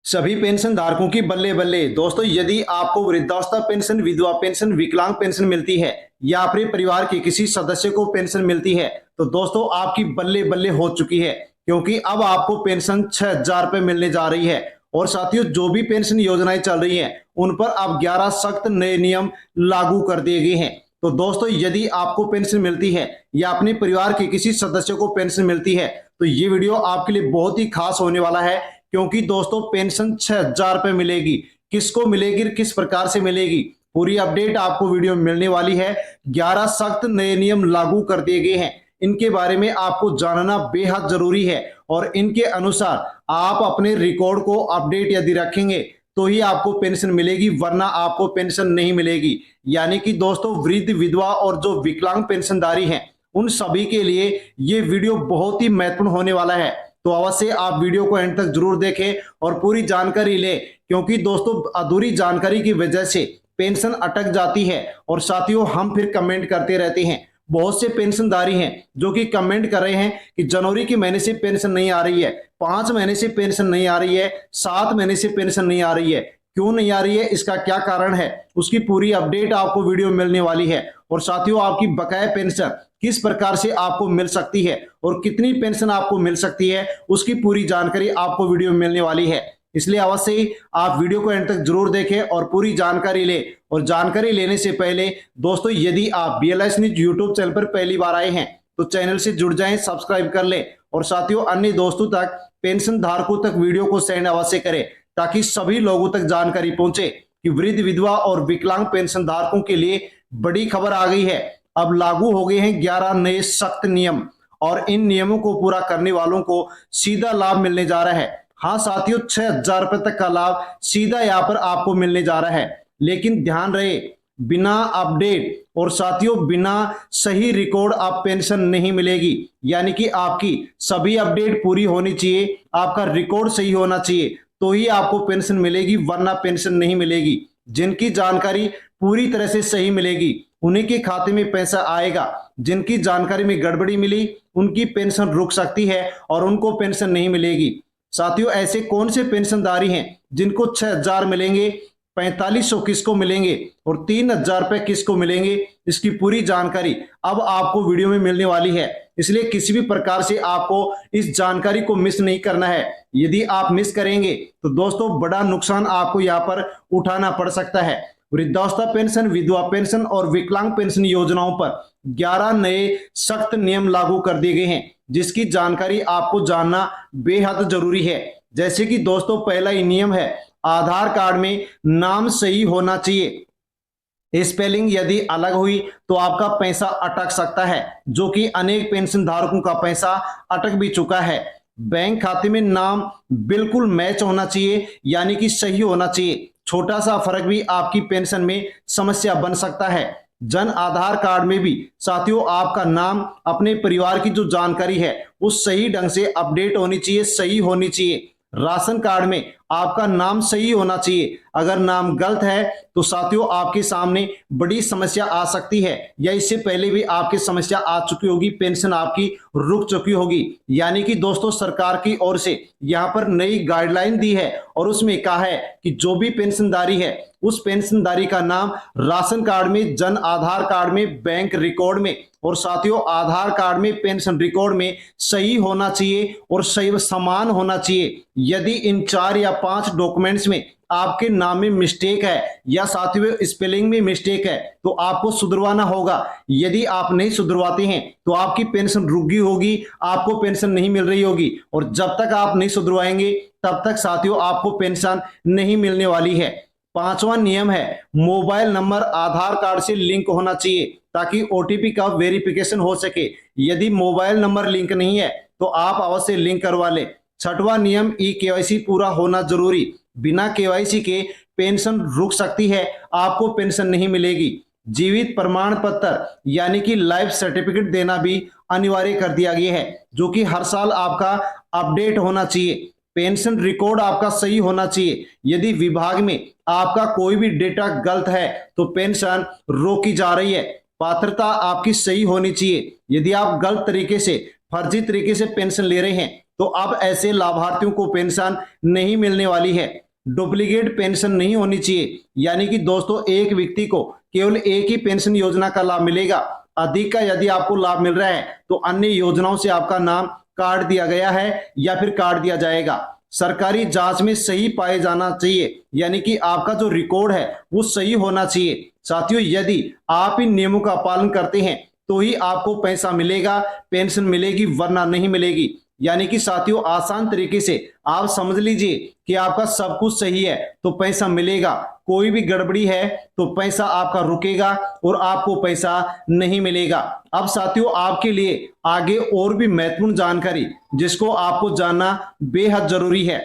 सभी पेंशन धारकों की बल्ले बल्ले। दोस्तों, यदि आपको वृद्धावस्था पेंशन, विधवा पेंशन, विकलांग पेंशन मिलती है या अपने परिवार के किसी सदस्य को पेंशन मिलती है तो दोस्तों आपकी बल्ले बल्ले हो चुकी है, क्योंकि अब आपको पेंशन 6,000 रुपए मिलने जा रही है। और साथियों, जो भी पेंशन योजनाएं चल रही हैं उन पर अब 11 सख्त नए नियम लागू कर दिए गए हैं। तो दोस्तों, यदि आपको पेंशन मिलती है या अपने परिवार के किसी सदस्य को पेंशन मिलती है तो ये वीडियो आपके लिए बहुत ही खास होने वाला है, क्योंकि दोस्तों पेंशन 6,000 रुपए मिलेगी। किसको मिलेगी, किस प्रकार से मिलेगी, पूरी अपडेट आपको वीडियो में मिलने वाली है। 11 सख्त नए नियम लागू कर दिए गए हैं, इनके बारे में आपको जानना बेहद जरूरी है। और इनके अनुसार आप अपने रिकॉर्ड को अपडेट यदि रखेंगे तो ही आपको पेंशन मिलेगी, वरना आपको पेंशन नहीं मिलेगी। यानी कि दोस्तों, वृद्ध, विधवा और जो विकलांग पेंशनधारी हैं उन सभी के लिए ये वीडियो बहुत ही महत्वपूर्ण होने वाला है। तो अवश्य आप वीडियो को एंड तक जरूर देखें और पूरी जानकारी लें, क्योंकि दोस्तों अधूरी जानकारी की वजह से पेंशन अटक जाती है। और साथियों, हम फिर कमेंट करते रहते हैं। बहुत से पेंशनधारी हैं जो कि कमेंट कर रहे हैं कि जनवरी के महीने से पेंशन नहीं आ रही है, 5 महीने से पेंशन नहीं आ रही है, 7 महीने से पेंशन नहीं आ रही है। क्यों नहीं आ रही है, इसका क्या कारण है, उसकी पूरी अपडेट आपको वीडियो में मिलने वाली है। और साथियों, आपकी बकाया पेंशन किस प्रकार से आपको मिल सकती है और कितनी पेंशन आपको मिल सकती है, उसकी पूरी जानकारी आपको वीडियो में मिलने वाली है। इसलिए अवश्य ही आप वीडियो को एंड तक जरूर देखें और पूरी जानकारी लें। और जानकारी लेने से पहले दोस्तों, यदि आप BLS न्यूज यूट्यूब चैनल पर पहली बार आए हैं तो चैनल से जुड़ जाएं, सब्सक्राइब कर लें। और साथियों, अन्य दोस्तों तक, पेंशन धारकों तक वीडियो को सेंड अवश्य करें, ताकि सभी लोगों तक जानकारी पहुंचे कि वृद्ध, विधवा और विकलांग पेंशन धारकों के लिए बड़ी खबर आ गई है। अब लागू हो गए हैं 11 नए सख्त नियम, और इन नियमों को पूरा करने वालों को सीधा लाभ मिलने जा रहा है। हाँ साथियों, 6,000 रुपए तक का लाभ सीधा यहाँ पर आपको मिलने जा रहा है। लेकिन ध्यान रहे, बिना अपडेट और साथियों बिना सही रिकॉर्ड आप पेंशन नहीं मिलेगी। यानी कि आपकी सभी अपडेट पूरी होनी चाहिए, आपका रिकॉर्ड सही होना चाहिए, तो ही आपको पेंशन मिलेगी, वरना पेंशन नहीं मिलेगी। जिनकी जानकारी पूरी तरह से सही मिलेगी उन्हीं के खाते में पैसा आएगा। जिनकी जानकारी में गड़बड़ी मिली उनकी पेंशन रुक सकती है और उनको पेंशन नहीं मिलेगी। साथियों, ऐसे कौन से पेंशनधारी हैं जिनको 6,000 मिलेंगे, 4500 किसको मिलेंगे और 3,000 रुपए किसको मिलेंगे, इसकी पूरी जानकारी अब आपको वीडियो में मिलने वाली है। इसलिए किसी भी प्रकार से आपको इस जानकारी को मिस नहीं करना है। यदि आप मिस करेंगे तो दोस्तों बड़ा नुकसान आपको यहाँ पर उठाना पड़ सकता है। वृद्धावस्था पेंशन, विधवा पेंशन और विकलांग पेंशन योजनाओं पर 11 नए सख्त नियम लागू कर दिए गए हैं, जिसकी जानकारी आपको जानना बेहद जरूरी है। जैसे कि दोस्तों, पहला ही नियम है, आधार कार्ड में नाम सही होना चाहिए। स्पेलिंग यदि अलग हुई तो आपका पैसा अटक सकता है, जो कि अनेक पेंशन धारकों का पैसा अटक भी चुका है। बैंक खाते में नाम बिल्कुल मैच होना चाहिए, यानी कि सही होना चाहिए। छोटा सा फर्क भी आपकी पेंशन में समस्या बन सकता है। जन आधार कार्ड में भी साथियों आपका नाम, अपने परिवार की जो जानकारी है वो सही ढंग से अपडेट होनी चाहिए, सही होनी चाहिए। राशन कार्ड में आपका नाम सही होना चाहिए। अगर नाम गलत है तो साथियों आपके सामने बड़ी समस्या आ सकती है, या इससे पहले भी आपकी समस्या आ चुकी होगी, पेंशन आपकी रुक चुकी होगी। यानी कि दोस्तों, सरकार की ओर से यहाँ पर नई गाइडलाइन दी है और उसमें कहा है कि जो भी पेंशनधारी है उस पेंशनधारी का नाम राशन कार्ड में, जन आधार कार्ड में, बैंक रिकॉर्ड में और साथियों आधार कार्ड में, पेंशन रिकॉर्ड में सही होना चाहिए और सही समान होना चाहिए। यदि इन 4 या 5 डॉक्यूमेंट्स में आपके नाम में मिस्टेक है या साथियों स्पेलिंग में मिस्टेक है तो आपको सुधरवाना होगा। यदि आप नहीं सुधरवाते हैं तो आपकी पेंशन रुक गई होगी, आपको पेंशन नहीं मिल रही होगी। और जब तक आप नहीं सुधरवाएंगे तब तक साथियों आपको पेंशन नहीं मिलने वाली है। 5वां नियम है, मोबाइल नंबर आधार कार्ड से लिंक होना चाहिए, ताकि OTP का वेरिफिकेशन हो सके। यदि मोबाइल नंबर लिंक नहीं है तो आप अवश्य लिंक करवा लें। 6वां नियम, KYC पूरा होना जरूरी। बिना KYC के पेंशन रुक सकती है, आपको पेंशन नहीं मिलेगी। जीवित प्रमाण पत्र यानी कि लाइफ सर्टिफिकेट देना भी अनिवार्य कर दिया गया है, जो कि हर साल आपका अपडेट होना चाहिए। पेंशन रिकॉर्ड आपका सही होना चाहिए। यदि विभाग में आपका कोई भी डेटा गलत है तो पेंशन रोकी जा रही है। पात्रता आपकी सही होनी चाहिए। यदि आप गलत तरीके से, फर्जी तरीके से पेंशन ले रहे हैं तो अब ऐसे लाभार्थियों को पेंशन नहीं मिलने वाली है। डुप्लीकेट पेंशन नहीं होनी चाहिए, यानी कि दोस्तों एक व्यक्ति को केवल एक ही पेंशन योजना का लाभ मिलेगा। अधिक का यदि आपको लाभ मिल रहा है तो अन्य योजनाओं से आपका नाम काट दिया गया है या फिर काट दिया जाएगा। सरकारी जांच में सही पाए जाना चाहिए, यानी कि आपका जो रिकॉर्ड है वो सही होना चाहिए। साथियों, यदि आप इन नियमों का पालन करते हैं तो ही आपको पैसा मिलेगा, पेंशन मिलेगी, वरना नहीं मिलेगी। यानी कि साथियों, आसान तरीके से आप समझ लीजिए कि आपका सब कुछ सही है तो पैसा मिलेगा, कोई भी गड़बड़ी है तो पैसा आपका रुकेगा और आपको पैसा नहीं मिलेगा। अब साथियों, आपके लिए आगे और भी महत्वपूर्ण जानकारी जिसको आपको जानना बेहद जरूरी है।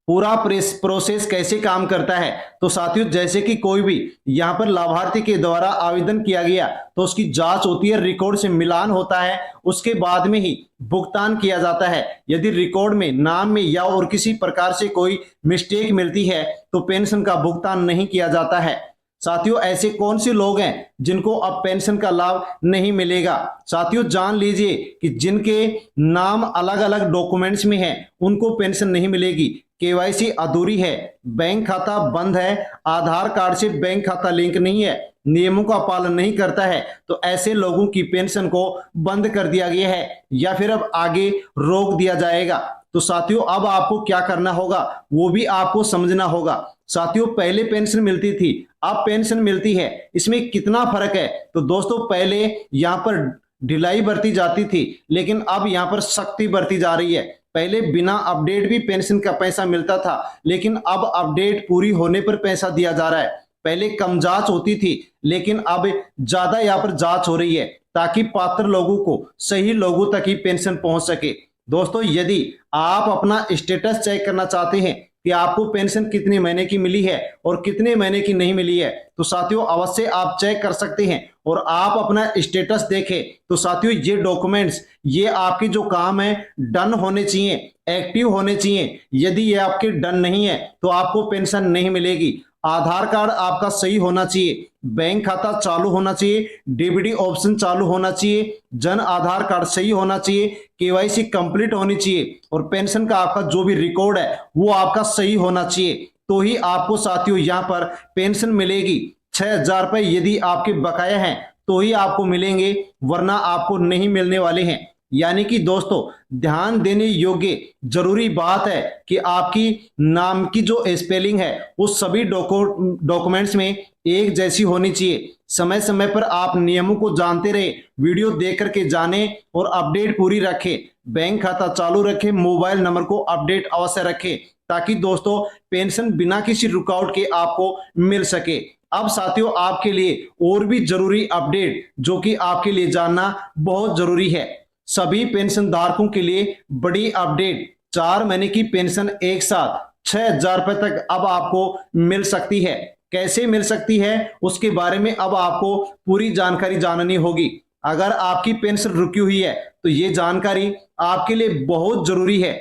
पूरा प्रोसेस कैसे काम करता है, तो साथियों जैसे कि कोई भी यहाँ पर लाभार्थी के द्वारा आवेदन किया गया तो उसकी जांच होती है, रिकॉर्ड से मिलान होता है, उसके बाद में ही भुगतान किया जाता है। यदि रिकॉर्ड में, नाम में या और किसी प्रकार से कोई मिस्टेक मिलती है तो पेंशन का भुगतान नहीं किया जाता है। साथियों, ऐसे कौन से लोग हैं जिनको अब पेंशन का लाभ नहीं मिलेगा? साथियों, जान लीजिए कि जिनके नाम अलग अलग डॉक्यूमेंट्स में है उनको पेंशन नहीं मिलेगी। केवाईसी अधूरी है, बैंक खाता बंद है, आधार कार्ड से बैंक खाता लिंक नहीं है, नियमों का पालन नहीं करता है, तो ऐसे लोगों की पेंशन को बंद कर दिया गया है या फिर अब आगे रोक दिया जाएगा। तो साथियों, अब आपको क्या करना होगा वो भी आपको समझना होगा। साथियों, पहले पेंशन मिलती थी, अब पेंशन मिलती है, इसमें कितना फर्क है? तो दोस्तों, पहले यहां पर ढिलाई बरती जाती थी, लेकिन अब यहां पर सख्ती बरती जा रही है। पहले बिना अपडेट भी पेंशन का पैसा मिलता था, लेकिन अब अपडेट पूरी होने पर पैसा दिया जा रहा है। पहले कम जांच होती थी, लेकिन अब ज्यादा यहाँ पर जांच हो रही है ताकि पात्र लोगों को, सही लोगों तक ही पेंशन पहुंच सके। दोस्तों, यदि आप अपना स्टेटस चेक करना चाहते हैं कि आपको पेंशन कितने महीने की मिली है और कितने महीने की नहीं मिली है, तो साथियों अवश्य आप चेक कर सकते हैं और आप अपना स्टेटस देखें। तो साथियों, ये डॉक्यूमेंट्स, ये आपके जो काम है डन होने चाहिए, एक्टिव होने चाहिए। यदि ये आपके डन नहीं है तो आपको पेंशन नहीं मिलेगी। आधार कार्ड आपका सही होना चाहिए, बैंक खाता चालू होना चाहिए, डीबीडी ऑप्शन चालू होना चाहिए, जन आधार कार्ड सही होना चाहिए, केवाईसी कंप्लीट होनी चाहिए और पेंशन का आपका जो भी रिकॉर्ड है वो आपका सही होना चाहिए। तो ही आपको साथियों यहाँ पर पेंशन मिलेगी। 6,000 रुपए यदि आपके बकाया हैं तो ही आपको मिलेंगे, वरना आपको नहीं मिलने वाले हैं। यानी कि दोस्तों, ध्यान देने योग्य जरूरी बात है कि आपकी नाम की जो स्पेलिंग है वो सभी डॉक्यूमेंट्स में एक जैसी होनी चाहिए। समय समय पर आप नियमों को जानते रहे, वीडियो देख करके जाने और अपडेट पूरी रखें। बैंक खाता चालू रखें, मोबाइल नंबर को अपडेट अवश्य रखें ताकि दोस्तों पेंशन बिना किसी रुकावट के आपको मिल सके। अब साथियों, आपके लिए और भी जरूरी अपडेट जो कि आपके लिए जानना बहुत जरूरी है। सभी पेंशन धारकों के लिए बड़ी अपडेट, 4 महीने की पेंशन एक साथ 6,000 रुपए तक अब आपको मिल सकती है। कैसे मिल सकती है उसके बारे में अब आपको पूरी जानकारी जाननी होगी। अगर आपकी पेंशन रुकी हुई है तो ये जानकारी आपके लिए बहुत जरूरी है,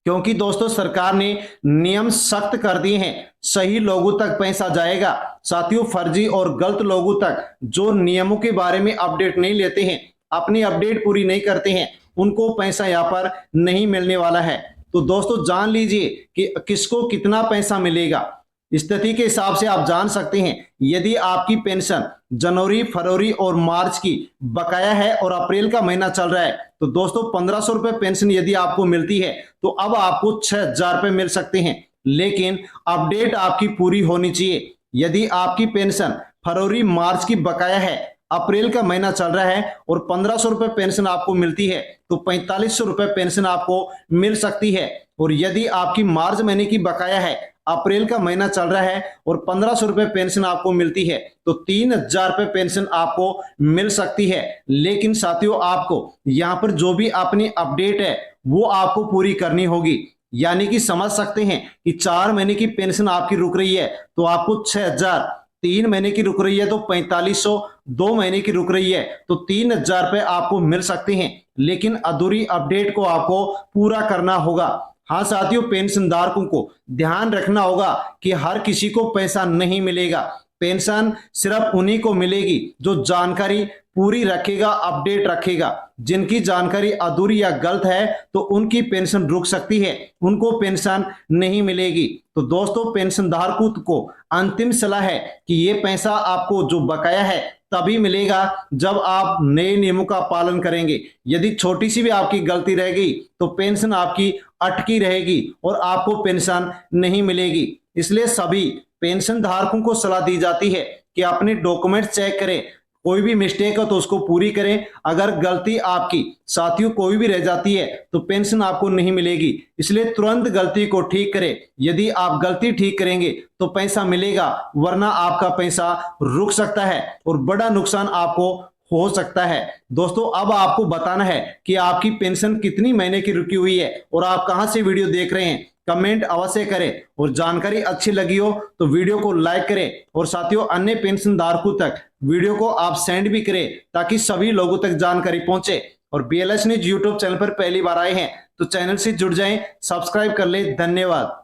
क्योंकि दोस्तों सरकार ने नियम सख्त कर दिए हैं, सही लोगों तक पैसा जाएगा। साथियों, फर्जी और गलत लोगों तक जो नियमों के बारे में अपडेट नहीं लेते हैं, अपनी अपडेट पूरी नहीं करते हैं, उनको पैसा यहाँ पर नहीं मिलने वाला है। तो दोस्तों जान लीजिए कि किसको कितना पैसा मिलेगा। स्थिति के हिसाब से आप जान सकते हैं। यदि आपकी पेंशन जनवरी, फरवरी और मार्च की बकाया है और अप्रैल का महीना चल रहा है तो दोस्तों 1,500 रुपए पेंशन यदि आपको मिलती है तो अब आपको 6,000 रुपए मिल सकते हैं, लेकिन अपडेट आपकी पूरी होनी चाहिए। यदि आपकी पेंशन फरवरी, मार्च की बकाया है, अप्रैल का महीना चल रहा है और 1,500 रुपए पेंशन आपको मिलती है तो 4,500 रुपए पेंशन आपको मिल सकती है। और यदि आपकी मार्च महीने की बकाया है, अप्रैल का महीना चल रहा है और 1,500 रुपए पेंशन आपको मिलती है तो 3,000 रुपए पेंशन आपको मिल सकती है। लेकिन साथियों, आपको यहाँ पर जो भी अपनी अपडेट है वो आपको पूरी करनी होगी। यानी कि समझ सकते हैं कि 4 महीने की पेंशन आपकी रुक रही है तो आपको 6,000, 3 महीने की रुक रही है तो 4,500, 2 महीने की रुक रही है तो 3,000 रुपए आपको मिल सकते हैं, लेकिन अधूरी अपडेट को आपको पूरा करना होगा। हाँ साथियों, पेंशन धारकों को ध्यान रखना होगा कि हर किसी को पैसा नहीं मिलेगा। पेंशन सिर्फ उन्हीं को मिलेगी जो जानकारी पूरी रखेगा, अपडेट रखेगा। जिनकी जानकारी अधूरी या गलत है तो उनकी पेंशन रुक सकती है, उनको पेंशन नहीं मिलेगी। तो दोस्तों पेंशन धारकों को अंतिम सलाह है कि ये पैसा आपको जो बकाया है तभी मिलेगा जब आप नए नियमों का पालन करेंगे। यदि छोटी सी भी आपकी गलती रह गई तो पेंशन आपकी अटकी रहेगी और आपको पेंशन नहीं मिलेगी। इसलिए सभी पेंशन धारकों को सलाह दी जाती है कि अपने डॉक्यूमेंट चेक करें, कोई भी मिस्टेक हो तो उसको पूरी करें। अगर गलती आपकी साथियों कोई भी रह जाती है तो पेंशन आपको नहीं मिलेगी, इसलिए तुरंत गलती को ठीक करें। यदि आप गलती ठीक करेंगे तो पैसा मिलेगा, वरना आपका पैसा रुक सकता है और बड़ा नुकसान आपको हो सकता है। दोस्तों अब आपको बताना है कि आपकी पेंशन कितनी महीने की रुकी हुई है और आप कहां से वीडियो देख रहे हैं। कमेंट अवश्य करें और जानकारी अच्छी लगी हो तो वीडियो को लाइक करें और साथियों अन्य पेंशन धारकों तक वीडियो को आप सेंड भी करें ताकि सभी लोगों तक जानकारी पहुंचे। और BLS न्यूज यूट्यूब चैनल पर पहली बार आए हैं तो चैनल से जुड़ जाएं, सब्सक्राइब कर ले। धन्यवाद।